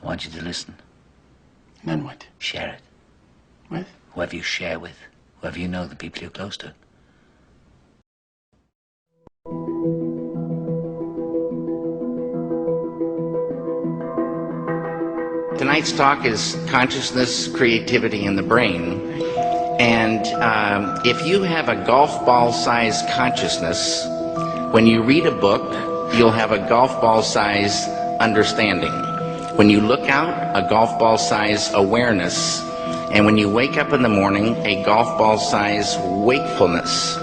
I want you to listen. And then what? Share it. With? Whoever you share with. Whoever you know, the people you're close to. Tonight's talk is consciousness, creativity, and the brain. And if you have a golf ball-sized consciousness, when you read a book, you'll have a golf ball-sized understanding. When you look out, a golf ball-sized awareness. And when you wake up in the morning, a golf ball-sized wakefulness.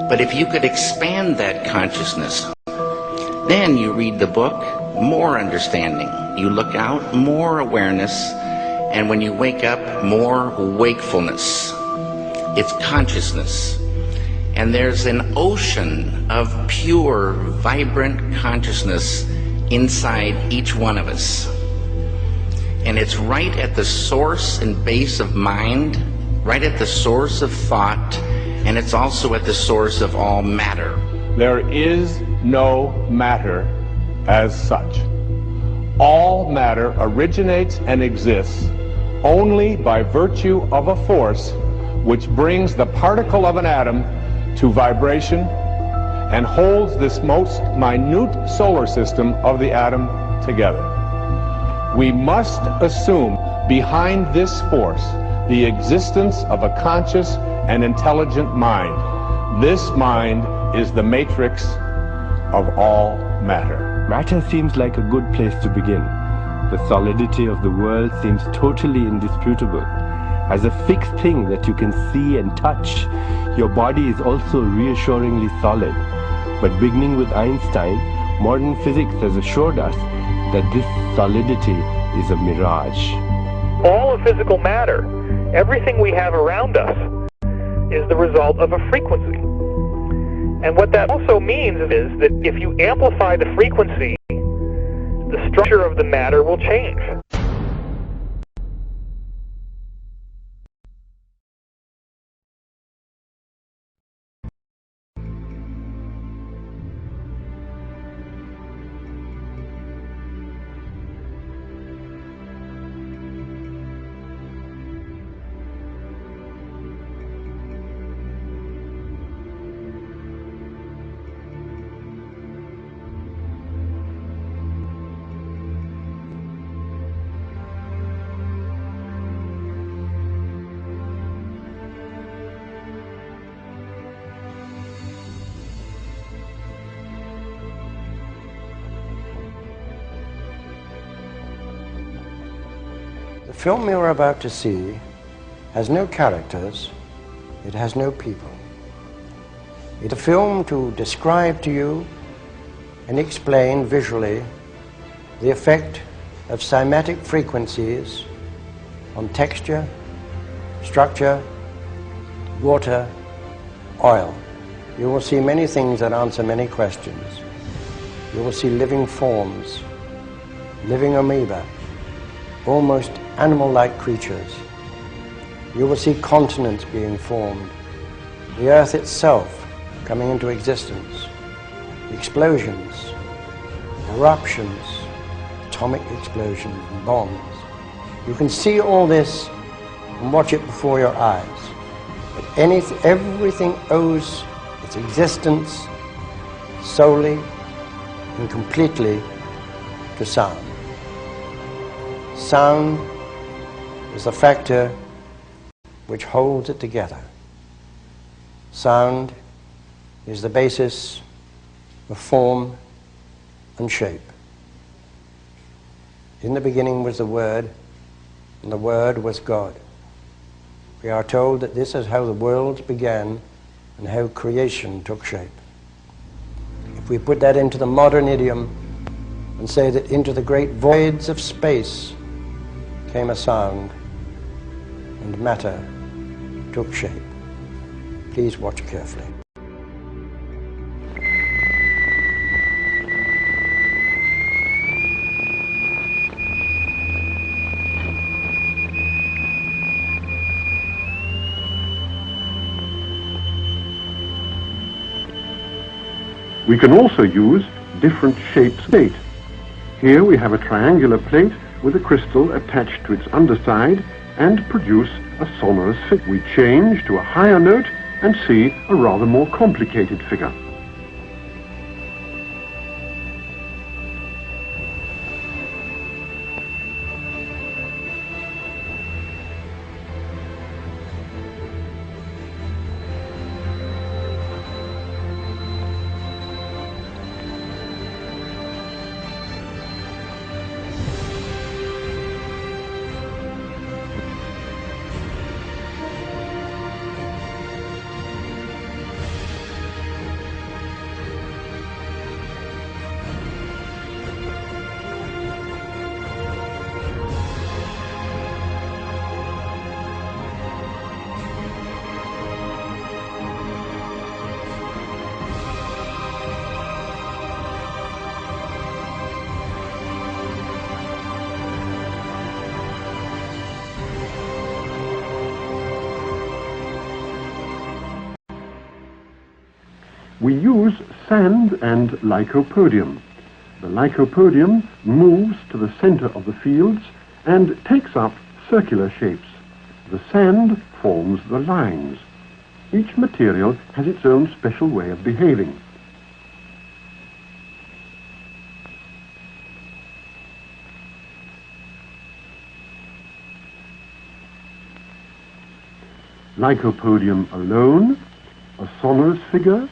But if you could expand that consciousness, then you read the book, more understanding. You look out, more awareness, and when you wake up, more wakefulness. It's consciousness. And there's an ocean of pure, vibrant consciousness inside each one of us. And it's right at the source and base of mind, right at the source of thought, and it's also at the source of all matter. There is no matter as such. All matter originates and exists only by virtue of a force which brings the particle of an atom to vibration and holds this most minute solar system of the atom together. We must assume behind this force the existence of a conscious and intelligent mind. This mind is the matrix of all matter. Matter seems like a good place to begin. The solidity of the world seems totally indisputable. As a fixed thing that you can see and touch, your body is also reassuringly solid. But beginning with Einstein, modern physics has assured us that this solidity is a mirage. All of physical matter, everything we have around us, is the result of a frequency. And what that also means is that if you amplify the frequency, the structure of the matter will change. The film you're about to see has no characters, it has no people. It's a film to describe to you and explain visually the effect of cymatic frequencies on texture, structure, water, oil. You will see many things that answer many questions. You will see living forms, living amoeba, almost animal-like creatures. You will see continents being formed, the earth itself coming into existence, explosions, eruptions, atomic explosions and bombs. You can see all this and watch it before your eyes. But everything owes its existence solely and completely to sound. Sound is the factor which holds it together. Sound is the basis of form and shape. In the beginning was the Word, and the Word was God. We are told that this is how the worlds began and how creation took shape. If we put that into the modern idiom and say that into the great voids of space came a sound, and matter took shape. Please watch carefully. We can also use different shapes of state. Here we have a triangular plate with a crystal attached to its underside and produce a sonorous figure. We change to a higher note and see a rather more complicated figure. We use sand and lycopodium. The lycopodium moves to the center of the fields and takes up circular shapes. The sand forms the lines. Each material has its own special way of behaving. Lycopodium alone, a sonorous figure,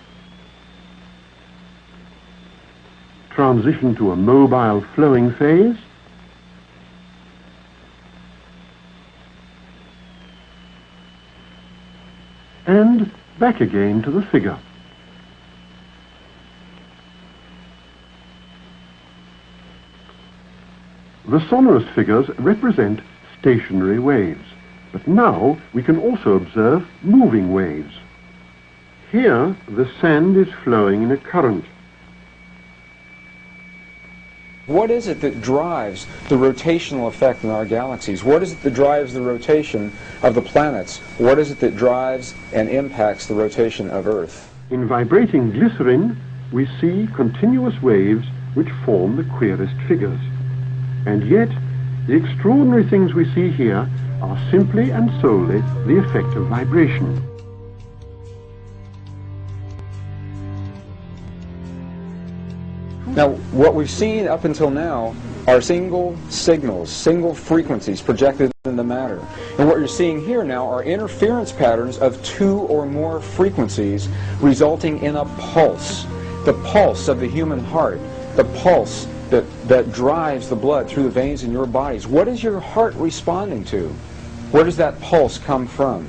transition to a mobile flowing phase, and back again to the figure. The sonorous figures represent stationary waves, but now we can also observe moving waves. Here the sand is flowing in a current. What is it that drives the rotational effect in our galaxies? What is it that drives the rotation of the planets? What is it that drives and impacts the rotation of Earth? In vibrating glycerin, we see continuous waves which form the queerest figures. And yet, the extraordinary things we see here are simply and solely the effect of vibration. Now, what we've seen up until now are single signals, single frequencies projected into matter. And what you're seeing here now are interference patterns of two or more frequencies resulting in a pulse. The pulse of the human heart, the pulse that drives the blood through the veins in your bodies. What is your heart responding to? Where does that pulse come from?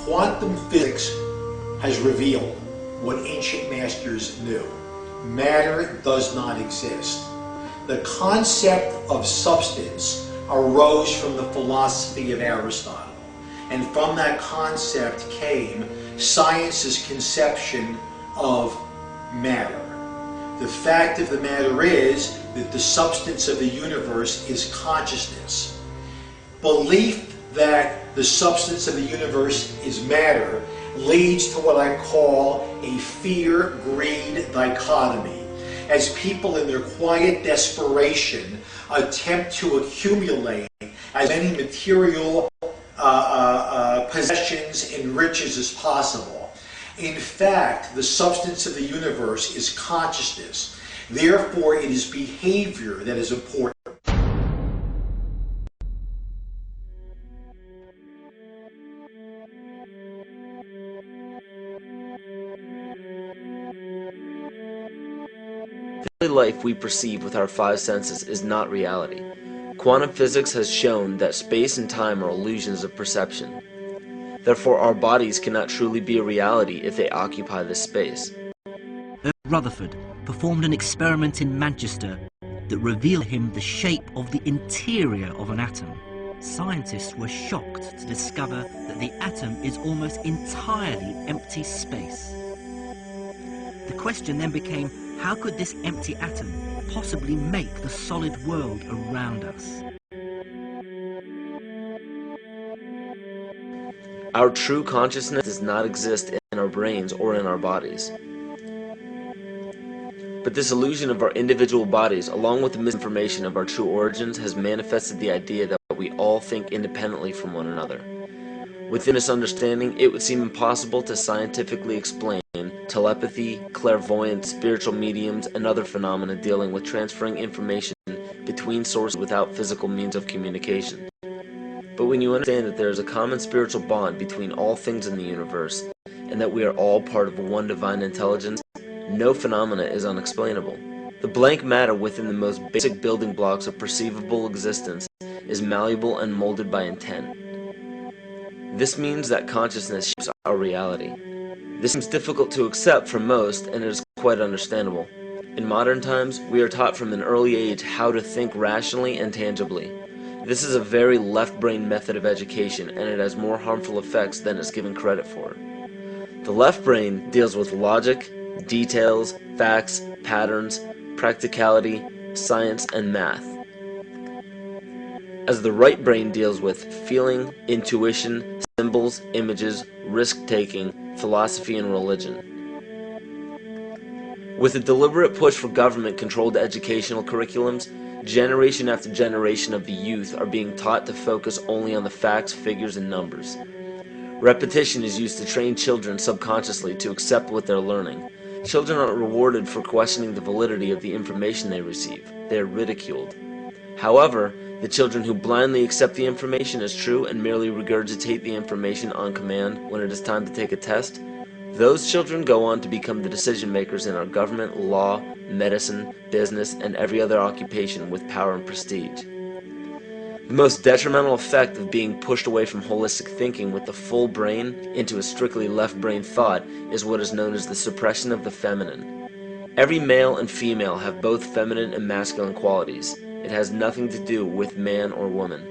Quantum physics has revealed what ancient masters knew. Matter does not exist. The concept of substance arose from the philosophy of Aristotle, and from that concept came science's conception of matter. The fact of the matter is that the substance of the universe is consciousness. Belief that the substance of the universe is matter leads to what I call a fear-greed dichotomy, as people in their quiet desperation attempt to accumulate as many material possessions and riches as possible. In fact, the substance of the universe is consciousness. Therefore, it is behavior that is important. The life we perceive with our five senses is not reality. Quantum physics has shown that space and time are illusions of perception. Therefore, our bodies cannot truly be a reality if they occupy this space. Rutherford performed an experiment in Manchester that revealed him the shape of the interior of an atom. Scientists were shocked to discover that the atom is almost entirely empty space. The question then became, how could this empty atom possibly make the solid world around us? Our true consciousness does not exist in our brains or in our bodies. But this illusion of our individual bodies, along with the misinformation of our true origins, has manifested the idea that we all think independently from one another. Within this understanding, it would seem impossible to scientifically explain telepathy, clairvoyance, spiritual mediums, and other phenomena dealing with transferring information between sources without physical means of communication. But when you understand that there is a common spiritual bond between all things in the universe, and that we are all part of one divine intelligence, no phenomena is unexplainable. The blank matter within the most basic building blocks of perceivable existence is malleable and molded by intent. This means that consciousness shapes our reality. This seems difficult to accept for most, and it is quite understandable. In modern times, we are taught from an early age how to think rationally and tangibly. This is a very left-brain method of education, and it has more harmful effects than is given credit for. The left brain deals with logic, details, facts, patterns, practicality, science, and math, as the right brain deals with feeling, intuition, symbols, images, risk-taking, philosophy, and religion. With a deliberate push for government-controlled educational curriculums, generation after generation of the youth are being taught to focus only on the facts, figures, and numbers. Repetition is used to train children subconsciously to accept what they're learning. Children aren't rewarded for questioning the validity of the information they receive. They are ridiculed. However, the children who blindly accept the information as true and merely regurgitate the information on command when it is time to take a test, those children go on to become the decision makers in our government, law, medicine, business, and every other occupation with power and prestige. The most detrimental effect of being pushed away from holistic thinking with the full brain into a strictly left brain thought is what is known as the suppression of the feminine. Every male and female have both feminine and masculine qualities. It has nothing to do with man or woman.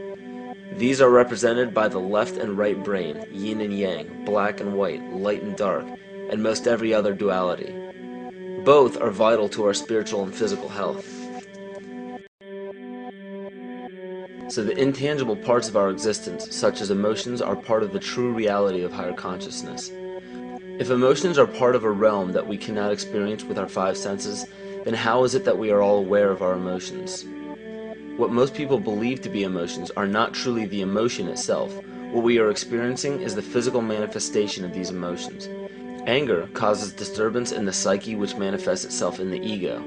These are represented by the left and right brain, yin and yang, black and white, light and dark, and most every other duality. Both are vital to our spiritual and physical health. So the intangible parts of our existence, such as emotions, are part of the true reality of higher consciousness. If emotions are part of a realm that we cannot experience with our five senses, then how is it that we are all aware of our emotions? What most people believe to be emotions are not truly the emotion itself. What we are experiencing is the physical manifestation of these emotions. Anger causes disturbance in the psyche, which manifests itself in the ego.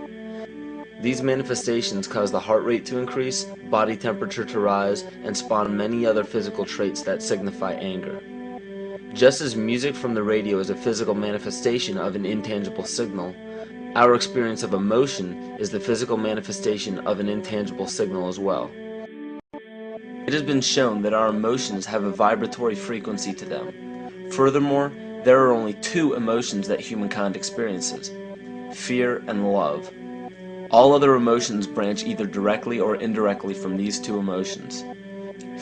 These manifestations cause the heart rate to increase, body temperature to rise, and spawn many other physical traits that signify anger. Just as music from the radio is a physical manifestation of an intangible signal, our experience of emotion is the physical manifestation of an intangible signal as well. It has been shown that our emotions have a vibratory frequency to them. Furthermore, there are only two emotions that humankind experiences: fear and love. All other emotions branch either directly or indirectly from these two emotions.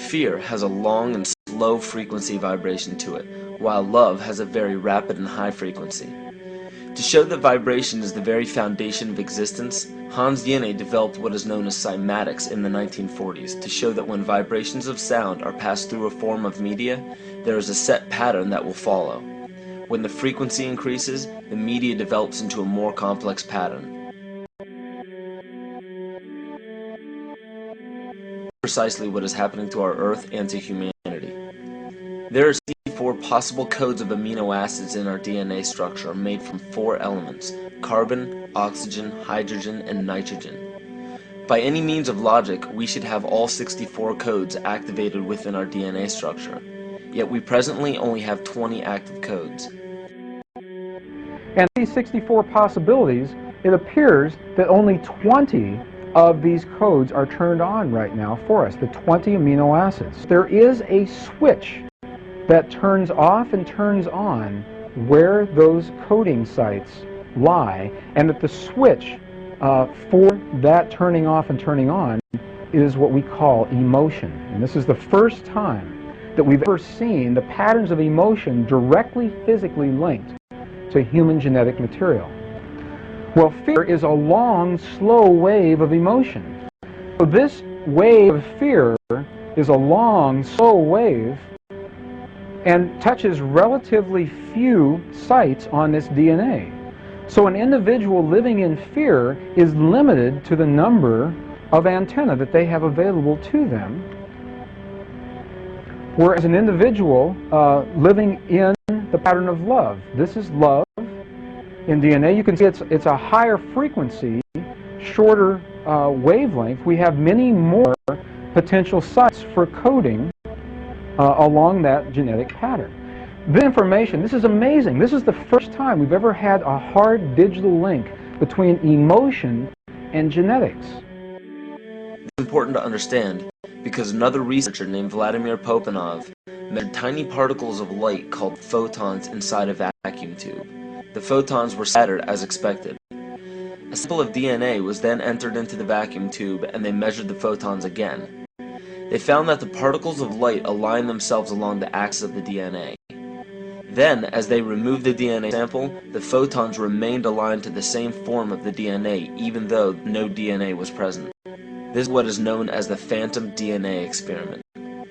Fear has a long and slow frequency vibration to it, while love has a very rapid and high frequency. To show that vibration is the very foundation of existence, Hans Jenny developed what is known as cymatics in the 1940s to show that when vibrations of sound are passed through a form of media, there is a set pattern that will follow. When the frequency increases, the media develops into a more complex pattern. Precisely what is happening to our Earth and to humanity. There are 64 possible codes of amino acids in our DNA structure made from 4 elements: carbon, oxygen, hydrogen, and nitrogen. By any means of logic, we should have all 64 codes activated within our DNA structure. Yet we presently only have 20 active codes. And these 64 possibilities, it appears that only 20 of these codes are turned on right now for us, the 20 amino acids. There is a switch that turns off and turns on where those coding sites lie, and that the switch for that turning off and turning on is what we call emotion. And this is the first time that we've ever seen the patterns of emotion directly physically linked to human genetic material. Well, fear is a long, slow wave of emotion. So this wave of fear is a long, slow wave and touches relatively few sites on this DNA. So an individual living in fear is limited to the number of antennae that they have available to them, whereas an individual living in the pattern of love, this is love in DNA, you can see it's a higher frequency, shorter wavelength. We have many more potential sites for coding along that genetic pattern. The information, this is amazing. This is the first time we've ever had a hard digital link between emotion and genetics. It's important to understand because another researcher named Vladimir Popanov measured tiny particles of light called photons inside a vacuum tube. The photons were scattered as expected. A sample of DNA was then entered into the vacuum tube and they measured the photons again. They found that the particles of light aligned themselves along the axis of the DNA. Then, as they removed the DNA sample, the photons remained aligned to the same form of the DNA, even though no DNA was present. This is what is known as the phantom DNA experiment.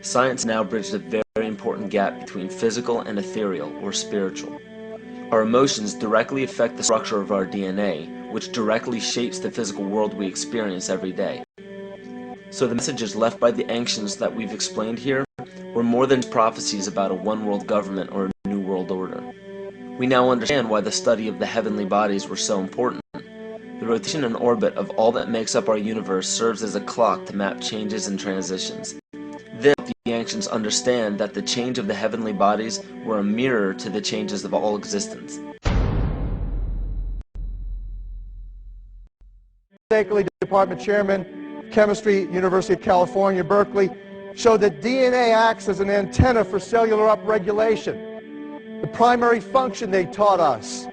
Science now bridges a very important gap between physical and ethereal, or spiritual. Our emotions directly affect the structure of our DNA, which directly shapes the physical world we experience every day. So the messages left by the ancients that we've explained here were more than prophecies about a one-world government or a new world order. We now understand why the study of the heavenly bodies were so important. The rotation and orbit of all that makes up our universe serves as a clock to map changes and transitions. Then the ancients understand that the change of the heavenly bodies were a mirror to the changes of all existence. Bakerly Department Chairman, Chemistry, University of California, Berkeley, showed that DNA acts as an antenna for cellular upregulation. The primary function they taught us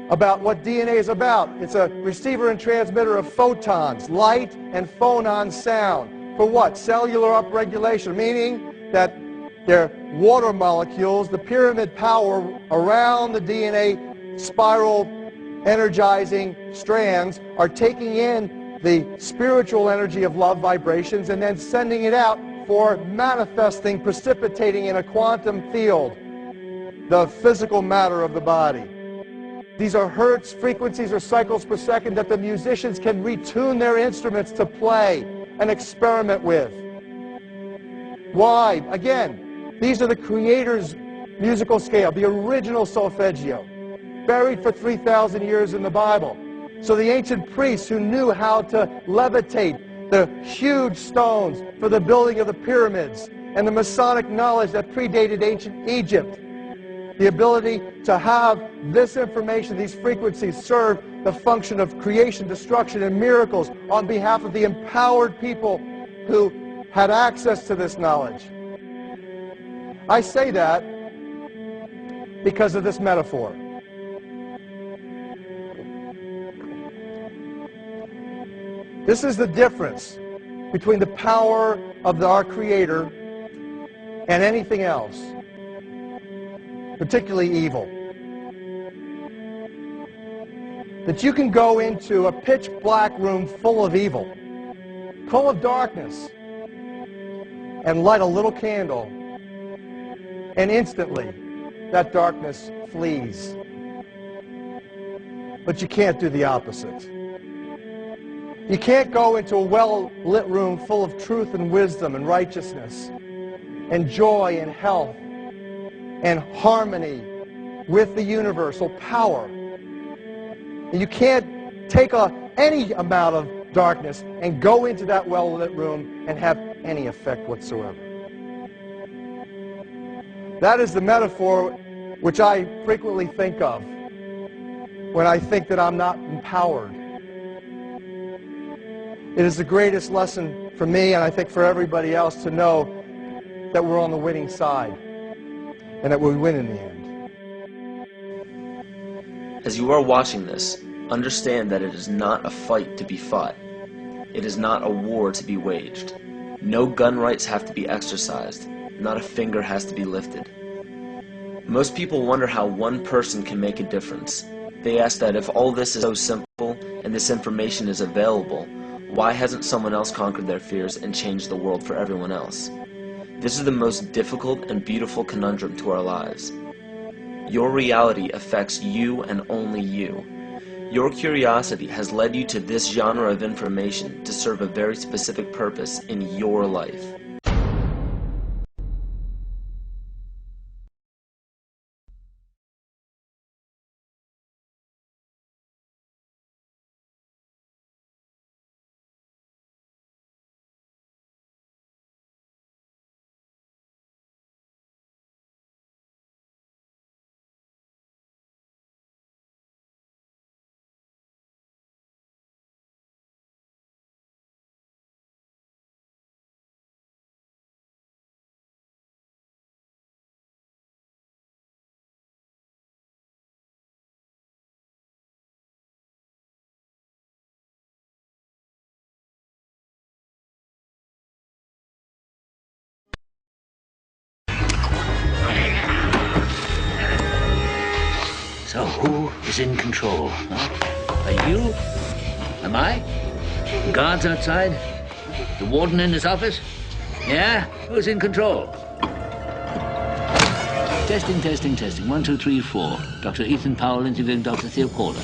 about what DNA is about, it's a receiver and transmitter of photons, light and phonon sound. For what? Cellular upregulation, meaning that their water molecules, the pyramid power around the DNA spiral energizing strands, are taking in the spiritual energy of love vibrations and then sending it out for manifesting, precipitating in a quantum field, the physical matter of the body. These are hertz, frequencies, or cycles per second that the musicians can retune their instruments to play and experiment with. Why? Again, these are the Creator's musical scale, the original solfeggio, buried for 3,000 years in the Bible. So the ancient priests who knew how to levitate the huge stones for the building of the pyramids, and the Masonic knowledge that predated ancient Egypt, the ability to have this information, these frequencies, serve the function of creation, destruction, and miracles on behalf of the empowered people who had access to this knowledge. I say that because of this metaphor. This is the difference between the power of our Creator and anything else, particularly evil. That you can go into a pitch black room full of evil, full of darkness, and light a little candle, and instantly that darkness flees. But you can't do the opposite. You can't go into a well-lit room full of truth and wisdom and righteousness and joy and health and harmony with the universal power. You can't take any amount of darkness and go into that well-lit room and have any effect whatsoever. That is the metaphor which I frequently think of when I think that I'm not empowered. It is the greatest lesson for me, and I think for everybody else, to know that we're on the winning side and that we win in the end. As you are watching this, understand that it is not a fight to be fought. It is not a war to be waged. No gun rights have to be exercised. Not a finger has to be lifted. Most people wonder how one person can make a difference. They ask that if all this is so simple and this information is available, why hasn't someone else conquered their fears and changed the world for everyone else? This is the most difficult and beautiful conundrum to our lives. Your reality affects you and only you. Your curiosity has led you to this genre of information to serve a very specific purpose in your life. So who is in control? Huh? Are you? Am I? Guards outside? The warden in his office? Yeah? Who's in control? Testing, testing, testing. 1, 2, 3, 4. Dr. Ethan Powell interviewing Dr. Theo Calder.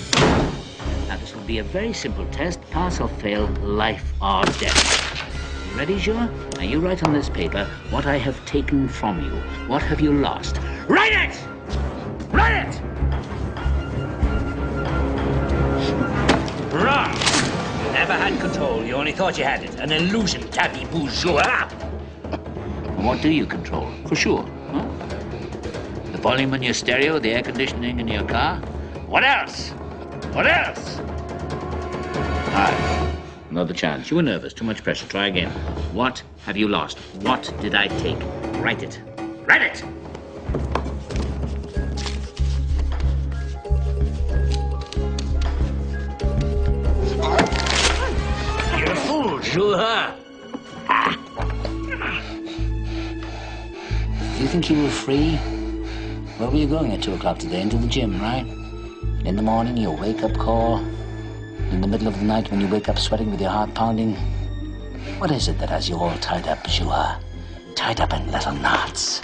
Now, this will be a very simple test. Pass or fail, life or death. You ready, Joe? Now, you write on this paper what I have taken from you. What have you lost? Write it! Write it! Wrong! You never had control. You only thought you had it. An illusion, tabby bourgeois. What do you control? For sure, huh? The volume in your stereo, the air conditioning in your car? What else? What else? All right. Another chance. You were nervous. Too much pressure. Try again. What have you lost? What did I take? Write it. Write it! You're a fool, Jules. Do you think you were free? Where were you going at 2 o'clock today? Into the gym, right? In the morning, your wake-up call. In the middle of the night, when you wake up sweating with your heart pounding. What is it that has you all tied up, Jules? Tied up in little knots?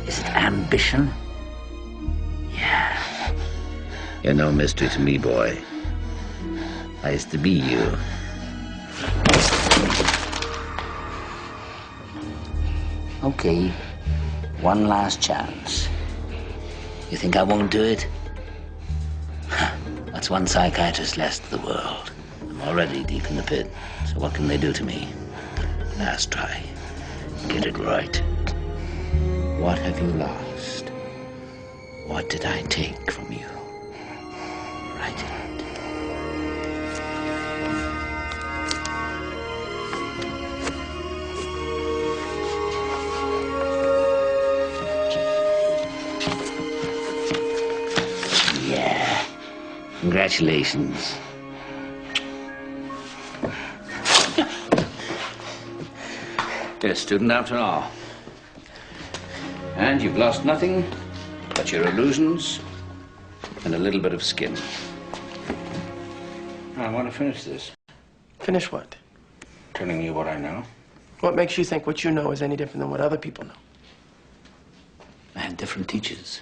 Is it ambition? Yeah. You're no mystery to me, boy. I used to be you. Okay. One last chance. You think I won't do it? That's one psychiatrist less to the world. I'm already deep in the pit, so what can they do to me? Last try. Get it right. What have you lost? What did I take from you? Write it. Congratulations. You're a student after all. And you've lost nothing but your illusions and a little bit of skin. I want to finish this. Finish what? Telling you what I know. What makes you think what you know is any different than what other people know? I had different teachers.